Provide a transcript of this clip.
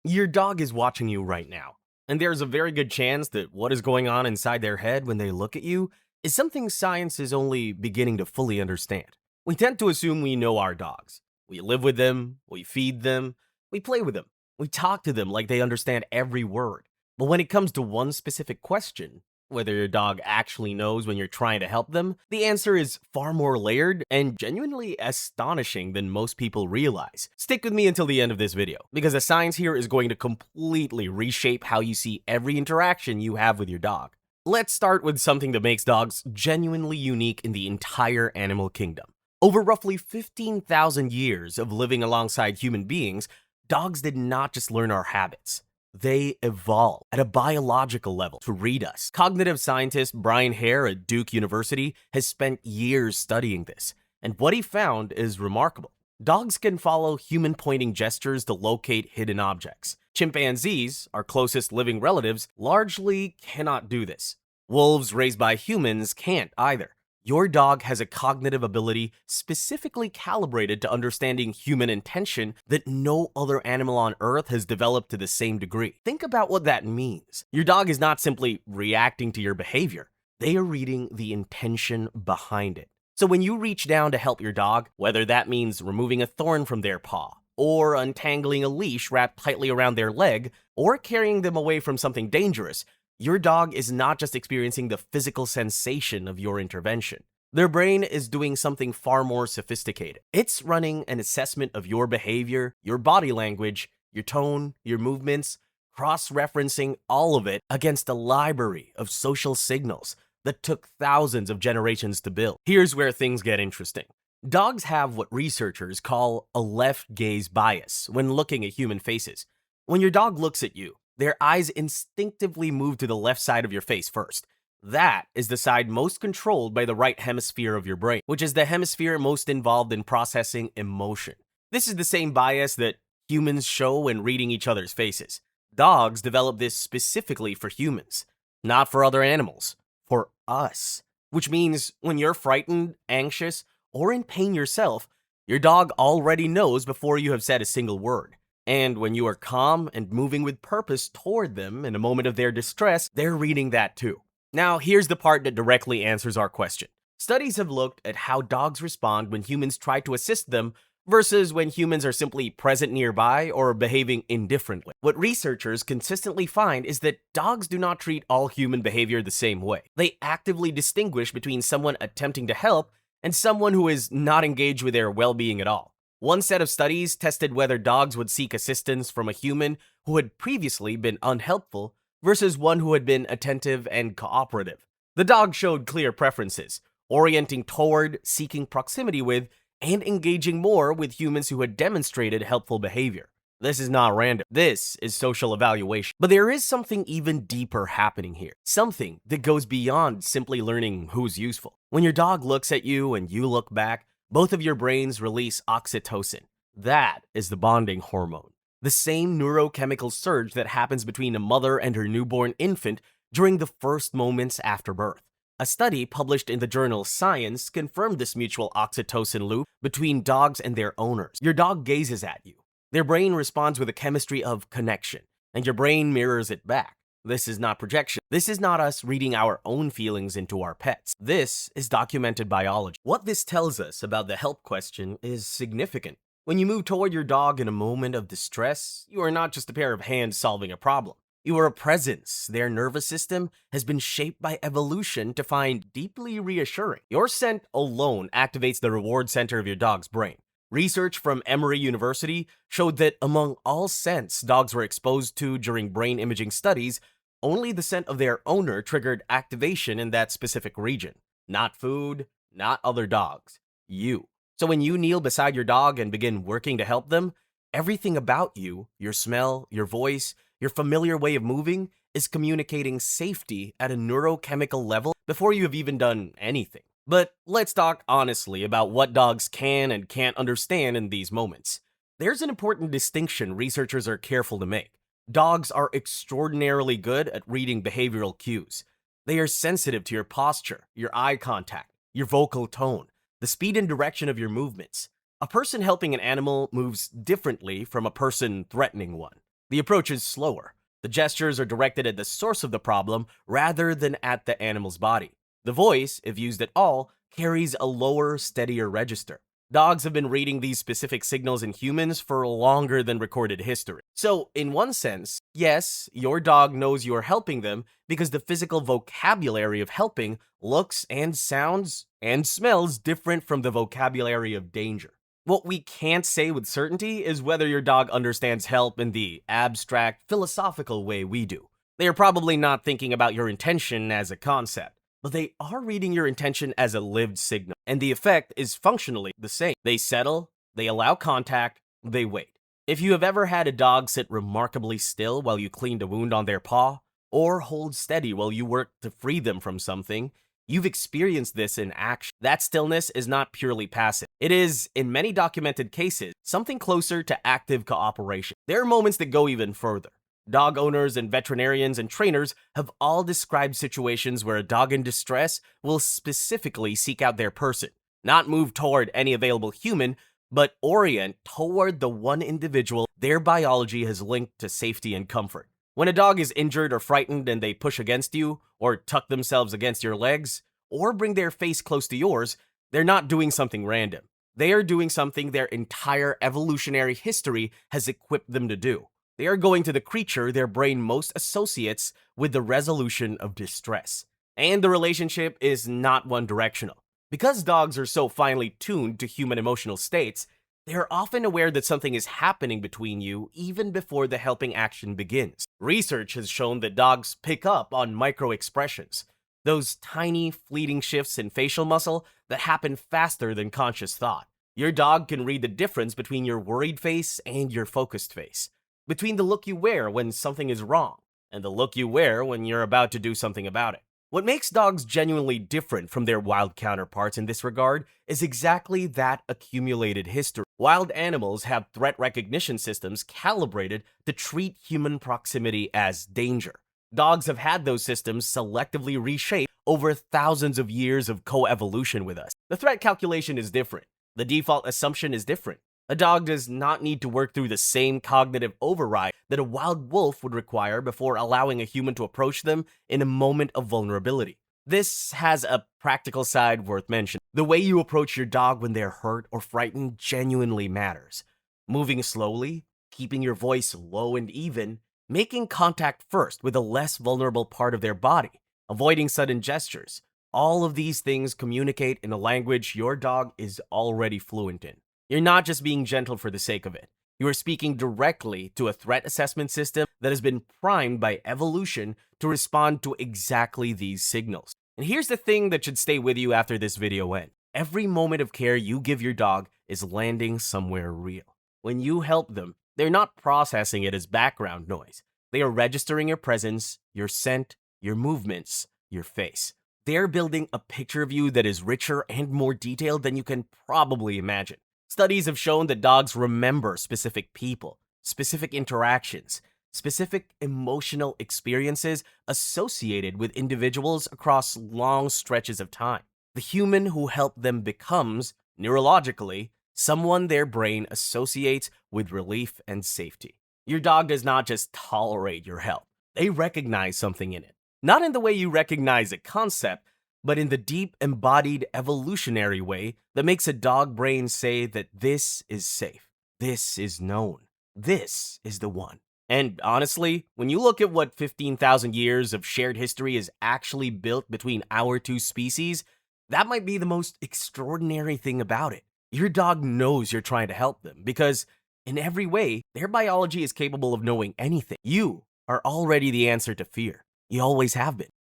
Your dog is watching you right now, and there's a very good chance that what is going on inside their head when they look at you is something science is only beginning to fully understand. We tend to assume we know our dogs. We live with them, we feed them, we play with them, we talk to them like they understand every word. But when it comes to one specific question, whether your dog actually knows when you're trying to help them, the answer is far more layered and genuinely astonishing than most people realize. Stick with me until the end of this video, because the science here is going to completely reshape how you see every interaction you have with your dog. Let's start with something that makes dogs genuinely unique in the entire animal kingdom. Over roughly 15,000 years of living alongside human beings, dogs did not just learn our habits. They evolved at a biological level to read us. Cognitive scientist Brian Hare at Duke University has spent years studying this, and what he found is remarkable. Dogs can follow human pointing gestures to locate hidden objects. Chimpanzees, our closest living relatives, largely cannot do this. Wolves raised by humans can't either. Your dog has a cognitive ability specifically calibrated to understanding human intention that no other animal on Earth has developed to the same degree. Think about what that means. Your dog is not simply reacting to your behavior, they are reading the intention behind it. So when you reach down to help your dog, whether that means removing a thorn from their paw, or untangling a leash wrapped tightly around their leg, or carrying them away from something dangerous, your dog is not just experiencing the physical sensation of your intervention. Their brain is doing something far more sophisticated. It's running an assessment of your behavior, your body language, your tone, your movements, cross-referencing all of it against a library of social signals that took thousands of generations to build. Here's where things get interesting. Dogs have what researchers call a left gaze bias when looking at human faces. When your dog looks at you, their eyes instinctively move to the left side of your face first. That is the side most controlled by the right hemisphere of your brain, which is the hemisphere most involved in processing emotion. This is the same bias that humans show when reading each other's faces. Dogs develop this specifically for humans, not for other animals, for us. Which means when you're frightened, anxious, or in pain yourself, your dog already knows before you have said a single word. And when you are calm and moving with purpose toward them in a moment of their distress, they're reading that too. Now, here's the part that directly answers our question. Studies have looked at how dogs respond when humans try to assist them versus when humans are simply present nearby or behaving indifferently. What researchers consistently find is that dogs do not treat all human behavior the same way. They actively distinguish between someone attempting to help and someone who is not engaged with their well-being at all. One set of studies tested whether dogs would seek assistance from a human who had previously been unhelpful versus one who had been attentive and cooperative. The dog showed clear preferences, orienting toward, seeking proximity with, and engaging more with humans who had demonstrated helpful behavior. This is not random. This is social evaluation. But there is something even deeper happening here. Something that goes beyond simply learning who's useful. When your dog looks at you and you look back, both of your brains release oxytocin. That is the bonding hormone. The same neurochemical surge that happens between a mother and her newborn infant during the first moments after birth. A study published in the journal Science confirmed this mutual oxytocin loop between dogs and their owners. Your dog gazes at you. Their brain responds with a chemistry of connection, and your brain mirrors it back. This is not projection. This is not us reading our own feelings into our pets. This is documented biology. What this tells us about the help question is significant. When you move toward your dog in a moment of distress, you are not just a pair of hands solving a problem. You are a presence. Their nervous system has been shaped by evolution to find deeply reassuring. Your scent alone activates the reward center of your dog's brain. Research from Emory University showed that among all scents dogs were exposed to during brain imaging studies, only the scent of their owner triggered activation in that specific region. Not food, not other dogs, you. So when you kneel beside your dog and begin working to help them, everything about you, your smell, your voice, your familiar way of moving, is communicating safety at a neurochemical level before you have even done anything. But let's talk honestly about what dogs can and can't understand in these moments. There's an important distinction researchers are careful to make. Dogs are extraordinarily good at reading behavioral cues. They are sensitive to your posture, your eye contact, your vocal tone, the speed and direction of your movements. A person helping an animal moves differently from a person threatening one. The approach is slower. The gestures are directed at the source of the problem rather than at the animal's body. The voice, if used at all, carries a lower, steadier register. Dogs have been reading these specific signals in humans for longer than recorded history. So, in one sense, yes, your dog knows you're helping them because the physical vocabulary of helping looks and sounds and smells different from the vocabulary of danger. What we can't say with certainty is whether your dog understands help in the abstract, philosophical way we do. They are probably not thinking about your intention as a concept, but they are reading your intention as a lived signal, and the effect is functionally the same. They settle, they allow contact, they wait. If you have ever had a dog sit remarkably still while you cleaned a wound on their paw, or hold steady while you worked to free them from something, you've experienced this in action. That stillness is not purely passive. It is, in many documented cases, something closer to active cooperation. There are moments that go even further. Dog owners and veterinarians and trainers have all described situations where a dog in distress will specifically seek out their person, not move toward any available human, but orient toward the one individual their biology has linked to safety and comfort. When a dog is injured or frightened and they push against you, or tuck themselves against your legs, or bring their face close to yours, they're not doing something random. They are doing something their entire evolutionary history has equipped them to do. They are going to the creature their brain most associates with the resolution of distress. And the relationship is not one-directional. Because dogs are so finely tuned to human emotional states, they are often aware that something is happening between you even before the helping action begins. Research has shown that dogs pick up on micro-expressions, those tiny, fleeting shifts in facial muscle that happen faster than conscious thought. Your dog can read the difference between your worried face and your focused face, between the look you wear when something is wrong and the look you wear when you're about to do something about it. What makes dogs genuinely different from their wild counterparts in this regard is exactly that accumulated history. Wild animals have threat recognition systems calibrated to treat human proximity as danger. Dogs have had those systems selectively reshaped over thousands of years of coevolution with us. The threat calculation is different. The default assumption is different. A dog does not need to work through the same cognitive override that a wild wolf would require before allowing a human to approach them in a moment of vulnerability. This has a practical side worth mentioning. The way you approach your dog when they're hurt or frightened genuinely matters. Moving slowly, keeping your voice low and even, making contact first with a less vulnerable part of their body, avoiding sudden gestures. All of these things communicate in a language your dog is already fluent in. You're not just being gentle for the sake of it. You are speaking directly to a threat assessment system that has been primed by evolution to respond to exactly these signals. And here's the thing that should stay with you after this video ends. Every moment of care you give your dog is landing somewhere real. When you help them, they're not processing it as background noise. They are registering your presence, your scent, your movements, your face. They're building a picture of you that is richer and more detailed than you can probably imagine. Studies have shown that dogs remember specific people, specific interactions, specific emotional experiences associated with individuals across long stretches of time. The human who helped them becomes, neurologically, someone their brain associates with relief and safety. Your dog does not just tolerate your help. They recognize something in it. Not in the way you recognize a concept, but in the deep embodied evolutionary way that makes a dog brain say that this is safe, this is known, this is the one. And honestly, when you look at what 15,000 years of shared history is actually built between our two species, that might be the most extraordinary thing about it. Your dog knows you're trying to help them because, in every way, their biology is capable of knowing anything. You are already the answer to fear. You always have been.